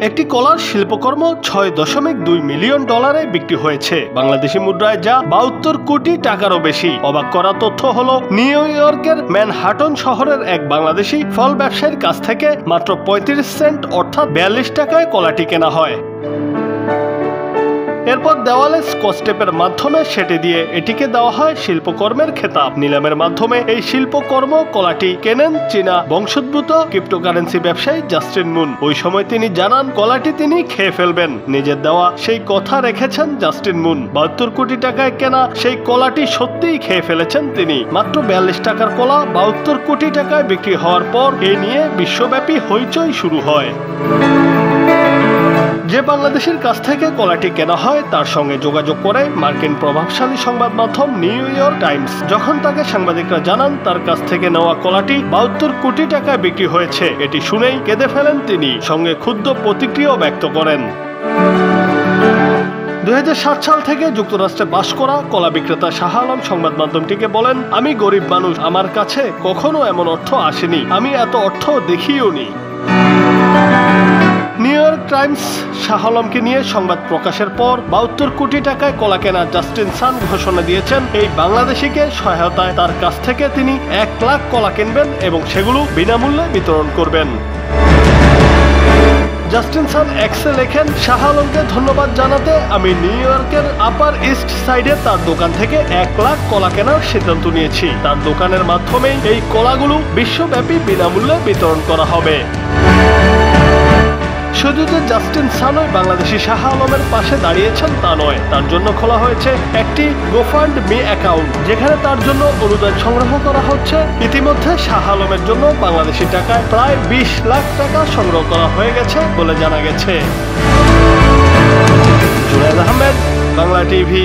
একটি কলার শিল্পকর্ম ৬.২ মিলিয়ন ডলারে বিক্রি হয়েছে, বাংলাদেশি মুদ্রায় যা ৭২ কোটি টাকারও বেশি। অবাক করা তথ্য হলো, নিউ ইয়র্কের ম্যানহাটন শহরের এক বাংলাদেশি ফল ব্যবসায়ীর কাছ থেকে মাত্র ৩৫ সেন্ট অর্থাৎ ৪২ টাকায় কলাটি কেনা হয়। এরপর দেওয়ালে স্কচ টেপের মাধ্যমে সেটে দিয়ে এটিকে দেওয়া হয় শিল্পকর্মের খেতাব। নিলামের মাধ্যমে এই শিল্পকর্ম কলাটি কেনেন চীনা বংশোদ্ভূত ক্রিপ্টোকারেন্সি ব্যবসায়ী জাস্টিন মুন। ওই সময় তিনি জানান কলাটি তিনি খেয়ে ফেলবেন। নিজের দেওয়া সেই কথা রেখেছেন জাস্টিন মুন। ৭২ কোটি টাকায় কেনা সেই কলাটি সত্যিই খেয়ে ফেলেছেন তিনি। মাত্র ৪২ টাকার কলা ৭২ কোটি টাকায় বিক্রি হওয়ার পর এ নিয়ে বিশ্বব্যাপী হইচই শুরু হয়। যে বাংলাদেশের কাছ থেকে কলাটি কেনা হয় তার সঙ্গে যোগাযোগ করে মার্কিন প্রভাবশালী সংবাদ মাধ্যম নিউ ইয়র্ক টাইমস। যখন তাকে সাংবাদিকরা জানান তার কাছ থেকে নেওয়া কলাটি ৭২ কোটি টাকায় বিক্রি হয়েছে, এটি শুনেই কেঁদে ফেলেন তিনি, সঙ্গে ক্ষুব্ধ প্রতিক্রিয়াও ব্যক্ত করেন। ২০০৭ সাল থেকে যুক্তরাষ্ট্রে বাস করা কলা বিক্রেতা শাহ আলম সংবাদ মাধ্যমটিকে বলেন, আমি গরিব মানুষ, আমার কাছে কখনো এমন অর্থ আসেনি, আমি এত অর্থ দেখিও নি। নিউ ইয়র্ক টাইমস শাহ আলমকে নিয়ে সংবাদ প্রকাশের পর ৭২ কোটি টাকায় কলা কেনা জাস্টিন সান ঘোষণা দিয়েছেন এই বাংলাদেশিকে সহায়তায় তার কাছ থেকে তিনি ১ লাখ কলা কিনবেন এবং সেগুলো বিনামূল্যে বিতরণ করবেন। জাস্টিন সান এক্সে লেখেন, শাহ আলমকে ধন্যবাদ জানাতে আমি নিউ ইয়র্কের আপার ইস্ট সাইডে তার দোকান থেকে ১ লাখ কলা কেনার সিদ্ধান্ত নিয়েছি। তার দোকানের মাধ্যমেই এই কলাগুলো বিশ্বব্যাপী বিনামূল্যে বিতরণ করা হবে। শুধু যে জাস্টিন সানই বাংলাদেশি শাহ আলমের পাশে দাঁড়িয়েছেন তা নয়, তার জন্য খোলা হয়েছে একটি গোফান্ডমি অ্যাকাউন্ট, যেখানে তার জন্য অনুদান সংগ্রহ করা হচ্ছে। ইতিমধ্যে শাহ আলমের জন্য বাংলাদেশি টাকায় প্রায় ২০ লাখ টাকা সংগ্রহ করা হয়ে গেছে বলে জানা গেছে। জুনায়েদ আহমেদ, বাংলা টিভি।